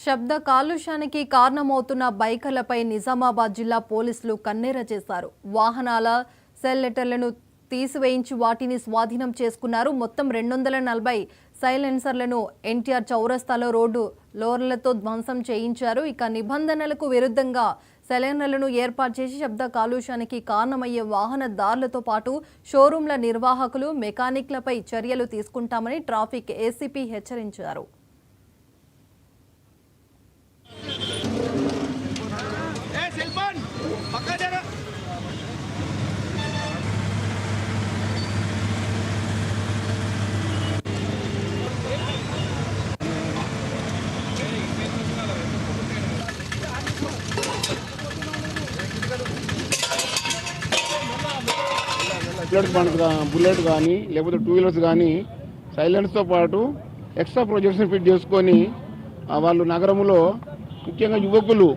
శబ్ద కాలుష్యానికి కారణమవుతున్న బైకర్లపై నిజామాబాద్ జిల్లా పోలీసులు కన్నెర చేశారు. వాహనాల సెల్ లెటర్లను తీసివేయించి వాటిని స్వాధీనం చేసుకున్నారు. మొత్తం 240 సైలెన్సర్లను ఎన్టీఆర్ చౌరస్తాలో రోడ్డు లోర్లతో ధ్వంసం చేయించారు. ఇక నిబంధనలకు విరుద్ధంగా సైలెన్సర్లను ఏర్పాటు చేసి శబ్ద కాలుష్యానికి కారణమయ్యే వాహనదారులతో పాటు షోరూంల నిర్వాహకులు, మెకానిక్లపై చర్యలు తీసుకుంటామని ట్రాఫిక్ ఏసీపీ హెచ్చరించారు. బుల్లెట్ కానీ లేకపోతే 2 వీలర్స్ కానీ సైలెన్స్తో పాటు ఎక్స్ట్రా ప్రొజెక్షన్ ఫిట్ చేసుకొని వాళ్ళు నగరంలో ముఖ్యంగా యువకులు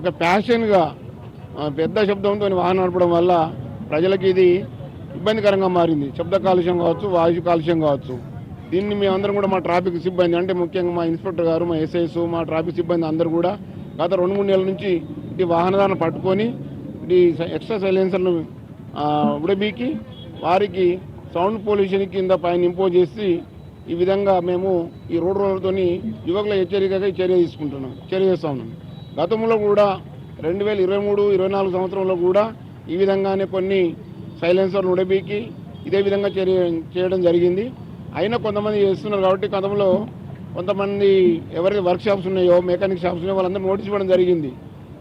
ఒక ప్యాషన్గా పెద్ద శబ్దంతో వాహనం నడపడం వల్ల ప్రజలకు ఇది ఇబ్బందికరంగా మారింది. శబ్ద కాలుష్యం కావచ్చు, వాయు కాలుష్యం కావచ్చు. దీన్ని మేమందరం కూడా మా ట్రాఫిక్ సిబ్బంది అంటే ముఖ్యంగా మా ఇన్స్పెక్టర్ గారు, మా ఎస్ఐస్, మా ట్రాఫిక్ సిబ్బంది అందరూ కూడా గత 2-3 నెలల నుంచి ఇది వాహనదారులను పట్టుకొని ఇది ఎక్స్ట్రా సైలెన్సర్ను ఉడబీకి వారికి సౌండ్ పొల్యూషన్ కింద పైన ఇంపోజ్ చేసి ఈ విధంగా మేము ఈ రోడ్ రోడ్లతోని యువకుల హెచ్చరికగా చర్య చేస్తా ఉన్నాం. గతంలో కూడా 2023-24 సంవత్సరంలో కూడా ఈ విధంగానే కొన్ని సైలెన్సర్లు ఉడబీకి ఇదే విధంగా చర్య చేయడం జరిగింది. అయినా కొంతమంది చేస్తున్నారు కాబట్టి గతంలో కొంతమంది ఎవరైతే వర్క్ షాప్స్ ఉన్నాయో, మెకానిక్ షాప్స్ ఉన్నాయో వాళ్ళందరూ నోటీస్ ఇవ్వడం జరిగింది.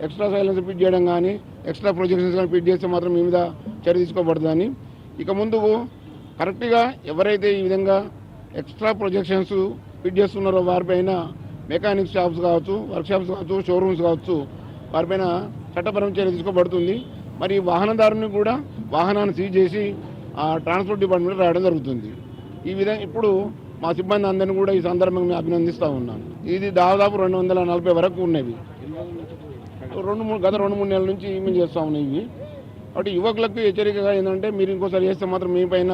ఎక్స్ట్రా సైలెన్సర్ ఫిట్ చేయడం కానీ, ఎక్స్ట్రా ప్రొజెక్షన్స్ కానీ ఫిట్ చేస్తే మాత్రం మీ మీద చర్య తీసుకోబడుతుందని. ఇక ముందు కరెక్ట్గా ఎవరైతే ఈ విధంగా ఎక్స్ట్రా ప్రొజెక్షన్స్ ఫిట్ చేస్తున్నారో వారిపైన మెకానిక్ షాప్స్ కావచ్చు, వర్క్ షాప్స్ కావచ్చు, షోరూమ్స్ కావచ్చు, వారిపైన చట్టపరమైన చర్య తీసుకోబడుతుంది. మరి వాహనదారుని కూడా వాహనాన్ని సీజ్ చేసి ట్రాన్స్పోర్ట్ డిపార్ట్మెంట్ రావడం జరుగుతుంది. ఈ విధంగా ఇప్పుడు మా సిబ్బంది అందరినీ కూడా ఈ సందర్భంగా అభినందిస్తూ ఉన్నాను. ఇది దాదాపు 240 వరకు ఉన్నవి. గత 2-3 నెలల నుంచి మేము చేస్తూ ఉన్నాయి. ఇవి కాబట్టి యువకులకు హెచ్చరికగా ఏంటంటే మీరు ఇంకోసారి చేస్తే మాత్రం మీ పైన